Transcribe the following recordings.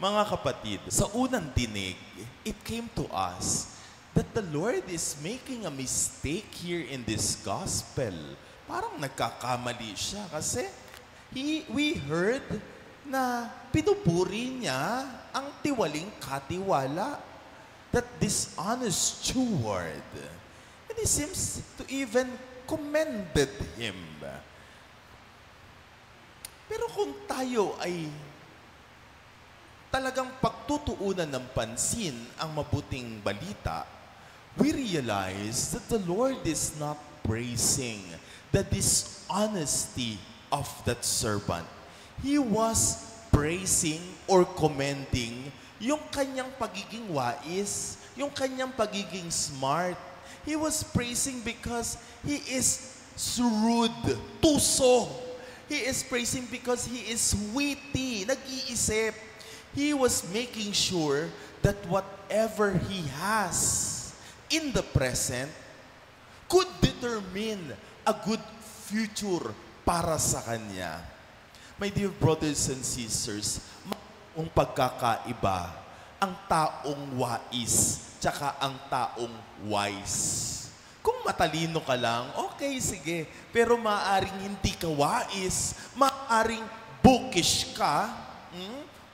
Mga kapatid, sa unang dinig, it came to us that the Lord is making a mistake here in this gospel. Parang nagkakamali siya kasi we heard na pinupuri niya ang tiwaling katiwala, that dishonest steward. And he seems to even commended him. Pero kung tayo ay talagang pagtutuunan ng pansin ang mabuting balita, we realize that the Lord is not praising the dishonesty of that servant. He was praising or commending yung kanyang pagiging wais, yung kanyang pagiging smart. He was praising because he is shrewd, tuso. He is praising because he is witty, nag-iisip. He was making sure that whatever he has in the present could determine a good future para sa kanya. My dear brothers and sisters, ang pagkakaiba ang taong wais tsaka ang taong wise. Kung matalino ka lang, okay, sige. Pero maaaring hindi ka wais, maaaring bookish ka,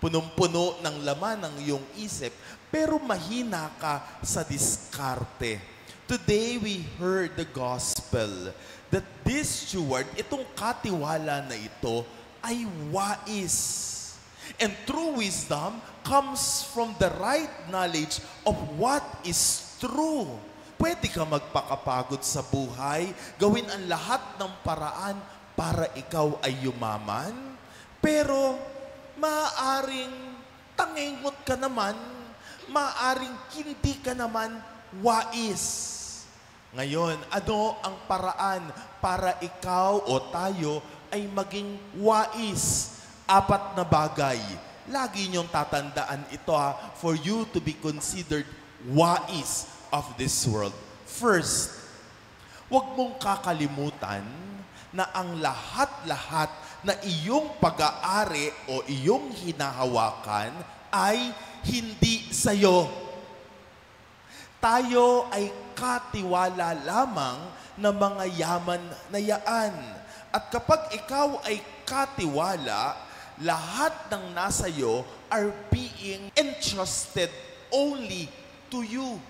punong-puno ng laman ng iyong isip, pero mahina ka sa diskarte. Today, we heard the gospel that this steward, itong katiwala na ito, ay wais. And true wisdom comes from the right knowledge of what is true. Pwede ka magpakapagod sa buhay, gawin ang lahat ng paraan para ikaw ay yumaman, pero maaaring tangingot ka naman, maaaring hindi ka naman wais. Ngayon, ano ang paraan para ikaw o tayo ay maging wais? 4 na bagay. Lagi niyong tatandaan ito for you to be considered wais of this world. First, huwag mong kakalimutan na ang lahat-lahat na iyong pag-aari o iyong hinahawakan ay hindi sa'yo. Tayo ay katiwala lamang ng mga yaman na yaan. At kapag ikaw ay katiwala, lahat ng nasa iyo are being entrusted only to you.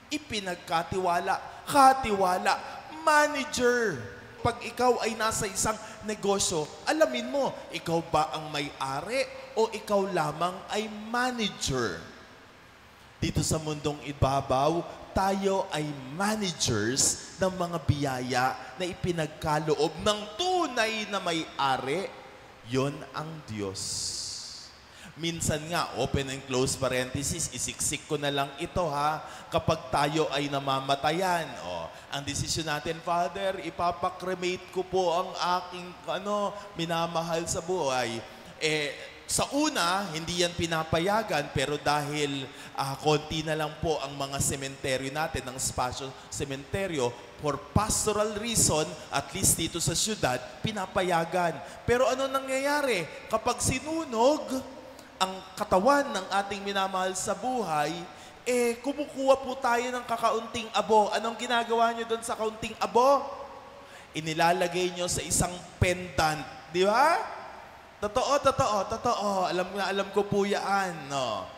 Ipinagkatiwala, katiwala, manager. Pag ikaw ay nasa isang negosyo, alamin mo, ikaw ba ang may-ari o ikaw lamang ay manager? Dito sa mundong ibabaw, tayo ay managers ng mga biyaya na ipinagkaloob ng tunay na may-ari. Yon ang Diyos. Minsan nga, open and close parenthesis, isiksik ko na lang ito kapag tayo ay namamatayan. Ang desisyon natin, Father, ipapakremate ko po ang aking minamahal sa buhay. Sa una, hindi yan pinapayagan, pero dahil konti na lang po ang mga sementeryo natin, ng spasyo sementeryo, for pastoral reason, at least dito sa syudad, pinapayagan. Pero ano nangyayari? Kapag sinunog ang katawan ng ating minamahal sa buhay, kumukuha po tayo ng kakaunting abo. Anong ginagawa nyo doon sa kaunting abo? Inilalagay nyo sa isang pendant. Di ba? Totoo. Alam ko po yan. No?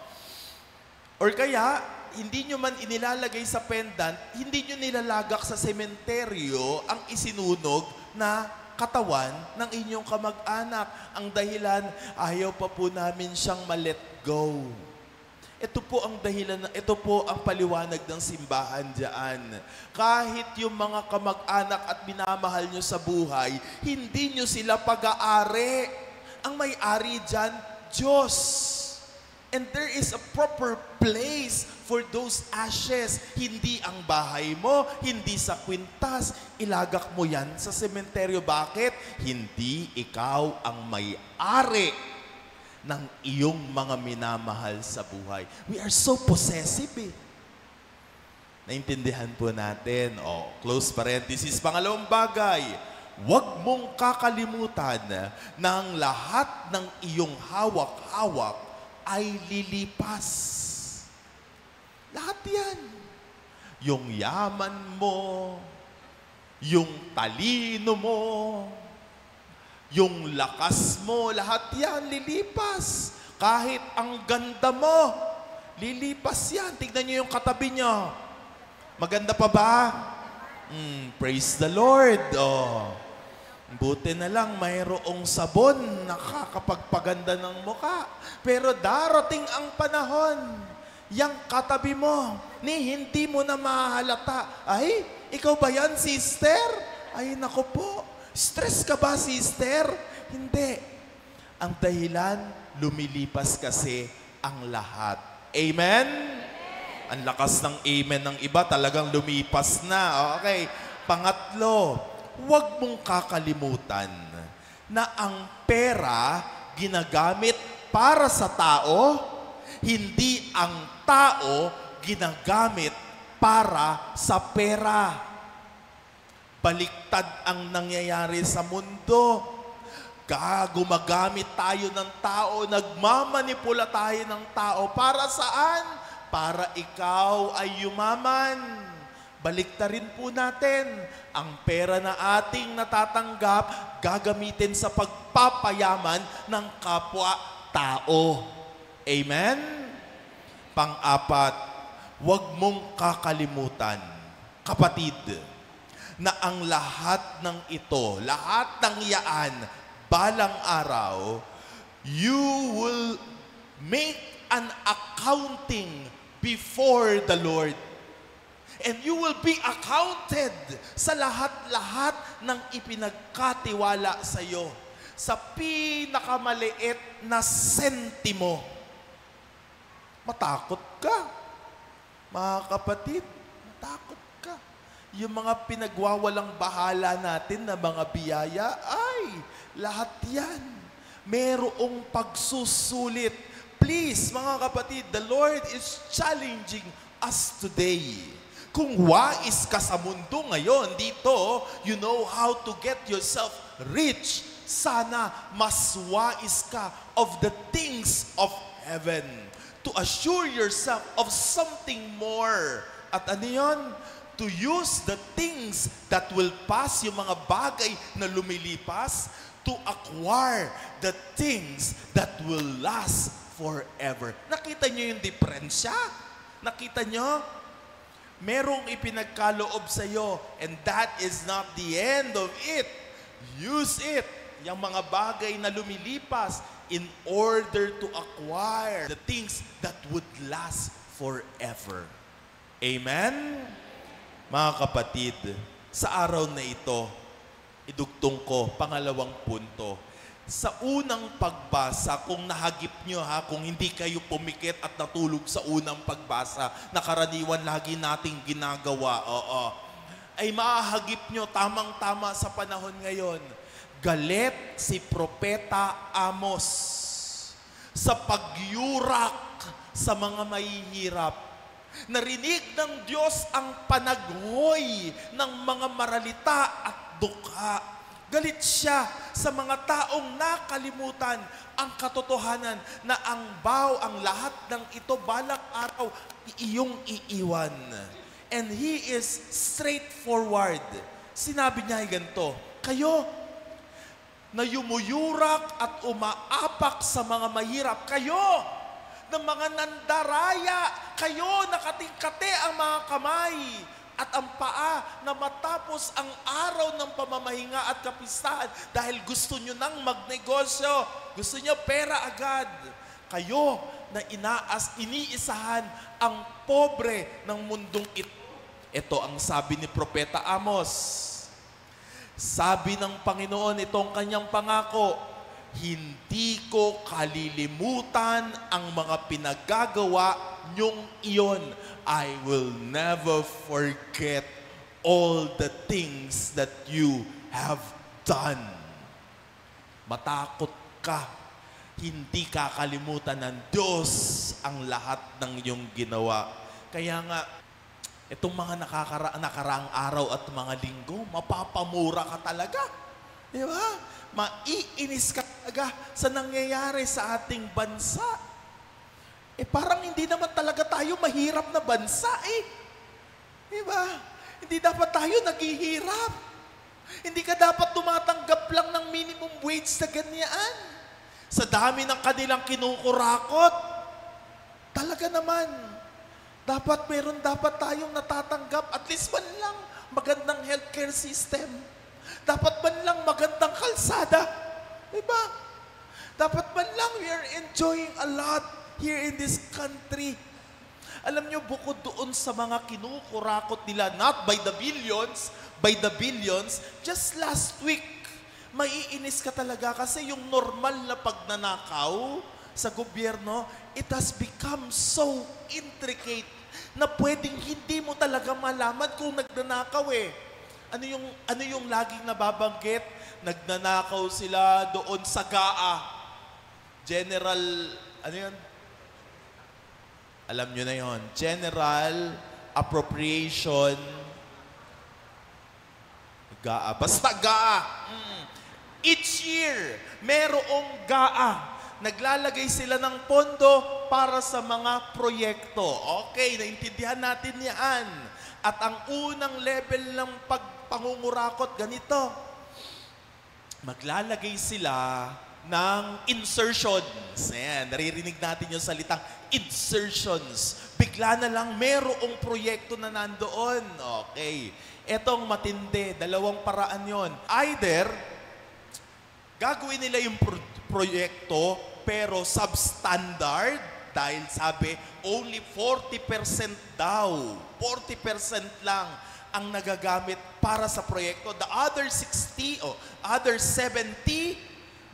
Or kaya, hindi nyo man inilalagay sa pendant, hindi nyo nilalagak sa sementeryo ang isinunog na katawan ng inyong kamag-anak. Ang dahilan, ayaw pa po namin siyang ma-let go. Ito po ang dahilan, ito po ang paliwanag ng simbahan diyan. Kahit yung mga kamag-anak at minamahal nyo sa buhay, hindi nyo sila pag-aari. Ang may-ari diyan, Diyos. And there is a proper place for those ashes. Hindi ang bahay mo, hindi sa kwintas. Ilagak mo yan sa sementeryo. Bakit? Hindi ikaw ang may-ari ng iyong mga minamahal sa buhay. We are so possessive. Naintindihan po natin. Close parenthesis. Pangalawang bagay, huwag mong kakalimutan na ang lahat ng iyong hawak-hawak ay lilipas. Lahat yan. Yung yaman mo, yung talino mo, yung lakas mo, lahat yan lilipas. Kahit ang ganda mo, lilipas yan. Tignan niyo yung katabi niyo. Maganda pa ba? Praise the Lord. Oh. Buti na lang mayroong sabon nakakapagpaganda ng muka. Pero darating ang panahon, yang katabi mo, ni hindi mo na mahalata. Ay, ikaw ba yan, sister? Ay, naku po. Stress ka ba, sister? Hindi. Ang dahilan, lumilipas kasi ang lahat. Amen? Ang lakas ng amen ng iba, talagang lumipas na. Okay. Pangatlo, huwag mong kakalimutan na ang pera ginagamit para sa tao, hindi ang tao ginagamit para sa pera. Baliktad ang nangyayari sa mundo. Gumagamit tayo ng tao, nagmamanipula tayo ng tao. Para saan? Para ikaw ay yumaman. Baliktarin po natin, ang pera na ating natatanggap, gagamitin sa pagpapayaman ng kapwa-tao. Amen? Pang-apat, huwag mong kakalimutan, kapatid, na ang lahat ng ito, lahat ng yaan, balang araw, you will make an accounting before the Lord. And you will be accounted sa lahat-lahat ng ipinagkatiwala sa iyo. Sa pinakamaliit na sentimo. Matakot ka. Mga kapatid, matakot ka. Yung mga pinagwawalang bahala natin na mga biyaya, ay, lahat yan. Merong pagsusulit. Please, mga kapatid, the Lord is challenging us today. Kung wais ka sa mundo ngayon, dito, you know how to get yourself rich. Sana mas wais ka of the things of heaven. To assure yourself of something more. At ano yun? To use the things that will pass, yung mga bagay na lumilipas, to acquire the things that will last forever. Nakita nyo yung diferensya? Nakita nyo? Merong ipinagkaloob sa iyo, and that is not the end of it. Use it, yung mga bagay na lumilipas, in order to acquire the things that would last forever. Amen? Mga kapatid, sa araw na ito, idugtong ko, pangalawang punto. Sa unang pagbasa, kung nahagip nyo kung hindi kayo pumikit at natulog sa unang pagbasa, na karaniwan lagi nating ginagawa, ay mahagip nyo tamang-tama sa panahon ngayon. Galit si Propeta Amos sa pagyurak sa mga mahihirap. Narinig ng Diyos ang panaghoy ng mga maralita at dukha. Galit siya sa mga taong nakalimutan ang katotohanan na ang lahat ng ito balang araw iyong iiwan. And he is straightforward. Sinabi niya ay ganito, kayo na yumuyurak at umaapak sa mga mahirap, kayo ng mga nandaraya, kayo nakatingkate ang mga kamay at ang paa na matapos ang araw ng pamamahinga at kapistahan dahil gusto nyo nang magnegosyo, gusto nyo pera agad. Kayo na iniisahan ang pobre ng mundong ito. Ito ang sabi ni Propeta Amos. Sabi ng Panginoon, itong kanyang pangako, hindi ko kalilimutan ang mga pinagagawa niyong iyon. I will never forget all the things that you have done. Matakot ka. Hindi kakalimutan ng Diyos ang lahat ng iyong ginawa. Kaya nga, itong mga nakaraang araw at mga linggo, mapapamura ka talaga. Di ba? Maiinis ka talaga sa nangyayari sa ating bansa. Parang hindi naman talaga tayo mahirap na bansa Diba? Hindi dapat tayo naghihirap. Hindi ka dapat tumatanggap lang ng minimum wage sa ganyan. Sa dami ng kanilang kinukurakot, talaga naman, dapat tayong natatanggap at least man lang magandang healthcare system. Dapat man lang magandang kalsada. Diba? Dapat man lang we are enjoying a lot here in this country. Alam nyo, bukod doon sa mga kinukurakot nila, not by the billions, just last week, maiinis ka talaga kasi yung normal na pagnanakaw sa gobyerno, it has become so intricate na pwedeng hindi mo talaga malaman kung nagnanakaw Ano yung laging nababanggit? Nagnanakaw sila doon sa GAA. General, ano yun? Alam nyo na yon. General Appropriation GAA. Basta GAA. Each year, merong GAA. Naglalagay sila ng pondo para sa mga proyekto. Okay, naintindihan natin yan. At ang unang level ng pangungurakot, ganito. Maglalagay sila ng insertions. Ayan, naririnig natin yung salitang insertions. Bigla na lang merong proyekto na nandoon. Okay. Etong matindi, dalawang paraan yon. Either, gagawin nila yung proyekto pero substandard dahil sabi, only 40% daw. 40% lang ang nagagamit para sa proyekto. The other 60 o other 70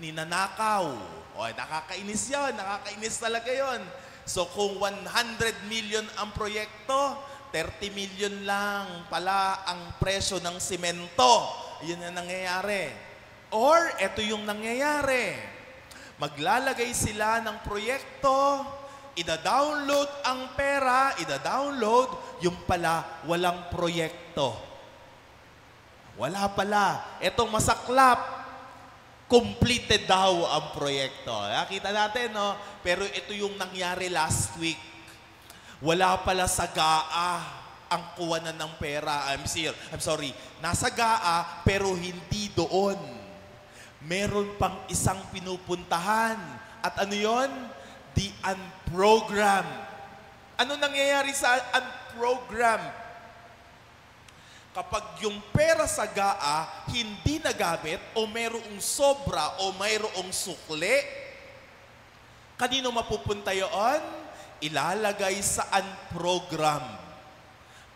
ninanakaw. Nakakainis yun. Nakakainis talaga yun. So kung 100 million ang proyekto, 30 million lang pala ang presyo ng simento. Yun ang nangyayari. Or, eto yung nangyayari. Maglalagay sila ng proyekto, ida-download ang pera, yung pala walang proyekto. Wala pala. Etong masaklap, completed daw ang proyekto. Kita natin, no? Pero ito yung nangyari last week. Wala pala sa GAA ang kuwanan ng pera. I'm sorry. Nasa GAA, pero hindi doon. Meron pang isang pinupuntahan. At ano yon? The unprogrammed. Ano nangyayari sa unprogrammed? Kapag yung pera sa GAA hindi nagamit o mayroong sobra o mayroong sukli, kanino mapupunta yun? Ilalagay sa unprogrammed.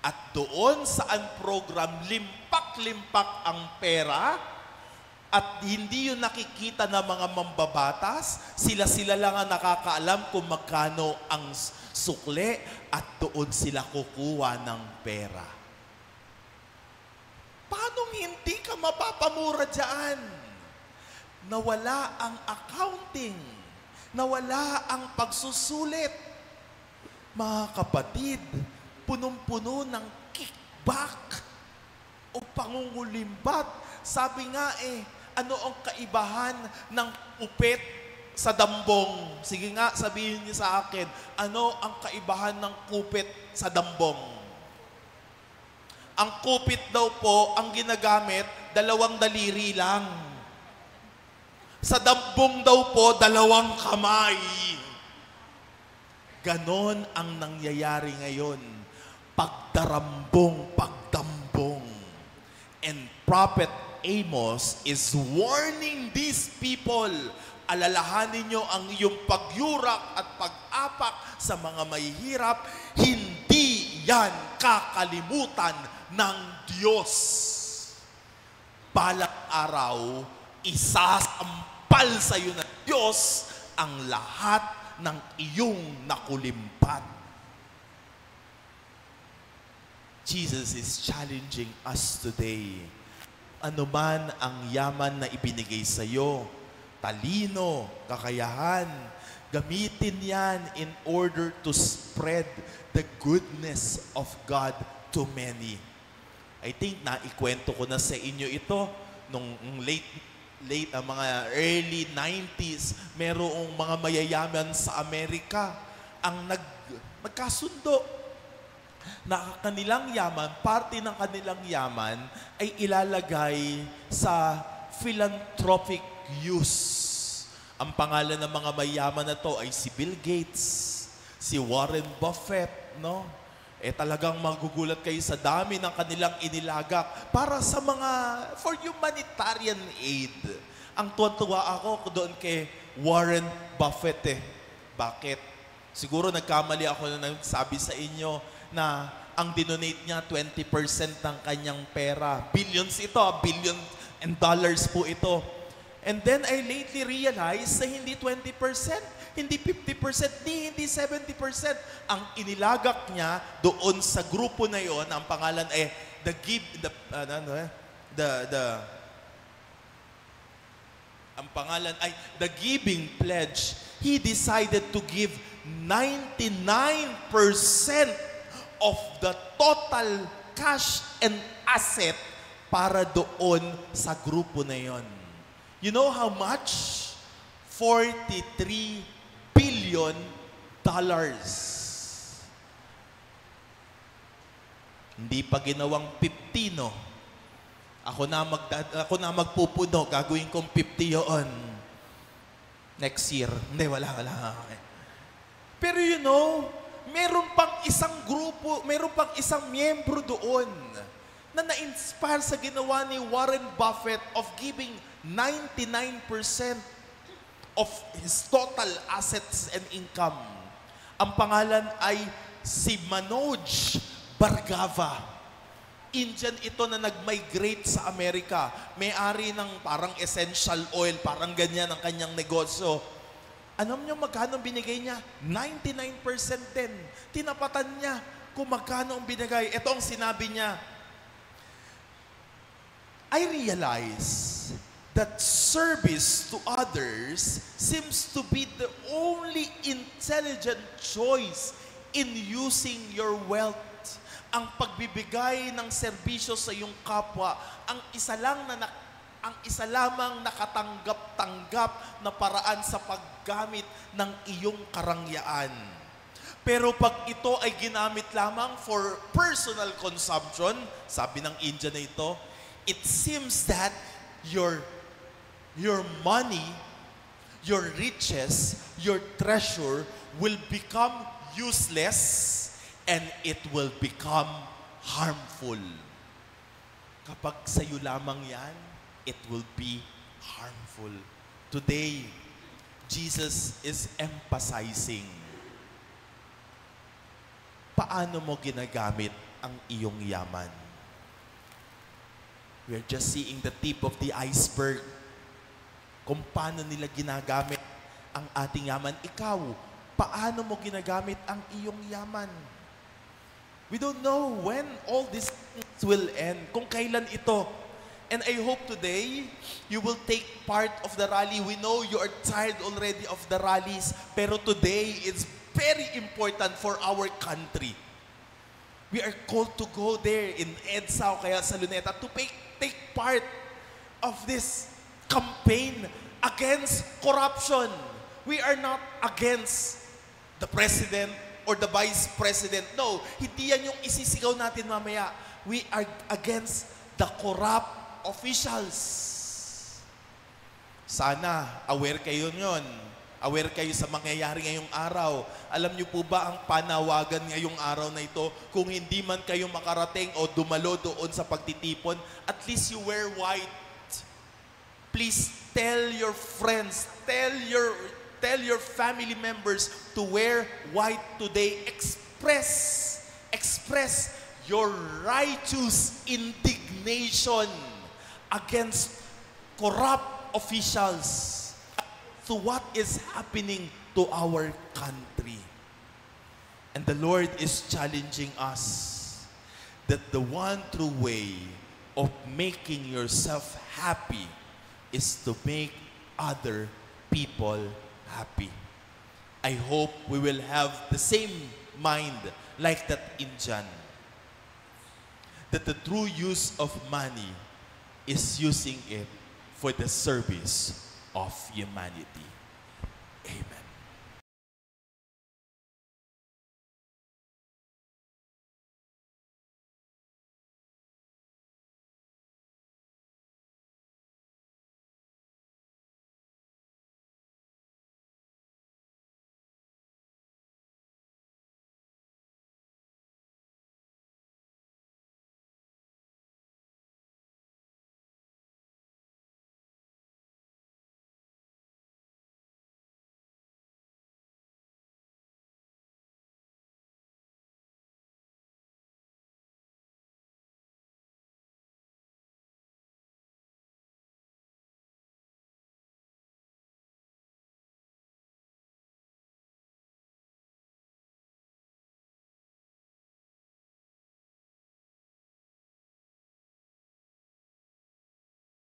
At doon sa unprogrammed, limpak-limpak ang pera at hindi yun nakikita ng mga mambabatas. Sila-sila lang ang nakakaalam kung magkano ang sukli at doon sila kukuha ng pera. Paano hindi ka mapapamura dyan? Nawala ang accounting. Nawala ang pagsusulit. Mga kapatid, punong-puno ng kickback o pangungulimbat. Sabi nga ano ang kaibahan ng upit sa dambong? Sige nga, sabihin niyo sa akin, ano ang kaibahan ng kupit sa dambong? Ang kupit daw po, ang ginagamit, 2 daliri lang. Sa dambong daw po, 2 kamay. Ganon ang nangyayari ngayon. Pagdambong. And Prophet Amos is warning these people. Alalahanin nyo ang iyong pagyurak at pag-apak sa mga mahihirap. Hindi yan kakalimutan ng Diyos. Balang araw, isasampal sa iyo ng Diyos ang lahat ng iyong nakulimpan. Jesus is challenging us today. Ano man ang yaman na ibinigay sa iyo, talino, kakayahan, gamitin yan in order to spread the goodness of God to many. I think naikwento ko na sa inyo ito nung mga early 90s, merong mga mayayaman sa Amerika. ang nagkasundo na kanilang yaman, parte ng kanilang yaman ay ilalagay sa philanthropic use. Ang pangalan ng mga mayaman na to ay si Bill Gates, si Warren Buffett, no? Talagang magugulat kayo sa dami ng kanilang inilagak para sa for humanitarian aid. Ang tuwa ako doon kay Warren Buffett Bakit? Siguro nagkamali ako na nagsabi sa inyo na ang dinonate niya 20% ng kanyang pera. Billions ito, billion and dollars po ito. And then I lately realized na hindi 20%, hindi 50%, hindi 70%. Ang inilagak niya doon sa grupo na yon, ang pangalan ay The Giving Pledge. He decided to give 99% of the total cash and asset para doon sa grupo na yon. You know how much? $43 billion. Hindi pa ginawang 50, no? Ako na magpupuno, gagawin kong 50 yon. Next year. Hindi, wala. Okay. Pero you know, meron pang isang grupo, meron pang isang miyembro doon na na-inspire sa ginawa ni Warren Buffett of giving 99% of his total assets and income. Ang pangalan ay si Manoj Bhargava. Indian ito na nag-migrate sa Amerika. May-ari ng parang essential oil, parang ganyan ang kanyang negosyo. Alam niyo magkano binigay niya? 99% din. Tinapatan niya kung magkano ang binigay. Ito ang sinabi niya. I realize that service to others seems to be the only intelligent choice in using your wealth. Ang pagbibigay ng serbisyo sa iyong kapwa, ang isa lamang nakatanggap-tanggap na paraan sa paggamit ng iyong karangyaan. Pero pag ito ay ginamit lamang for personal consumption, sabi ng India na ito, it seems that your money, your riches, your treasure will become useless and it will become harmful. Kapag sa'yo lamang yan, it will be harmful. Today, Jesus is emphasizing paano mo ginagamit ang iyong yaman. We're just seeing the tip of the iceberg. Kung paano nila ginagamit ang ating yaman. Ikaw, paano mo ginagamit ang iyong yaman? We don't know when all these things will end. Kung kailan ito. And I hope today, you will take part of the rally. We know you are tired already of the rallies. Pero today, it's very important for our country. We are called to go there in EDSA o kaya sa Luneta to take part of this campaign against corruption. We are not against the president or the vice president. No, hindi yan yung isisigaw natin mamaya. We are against the corrupt officials. Sana aware kayo nyon. Aware kayo sa mangyayari ngayong araw. Alam niyo po ba ang panawagan ngayong araw na ito? Kung hindi man kayo makarating o dumalo doon sa pagtitipon, at least you wear white. Please tell your friends, tell your family members to wear white today. Express your righteous indignation against corrupt officials, to what is happening to our country. And the Lord is challenging us that the one true way of making yourself happy is to make other people happy. I hope we will have the same mind like that Indian. That the true use of money is using it for the service of humanity. Amen.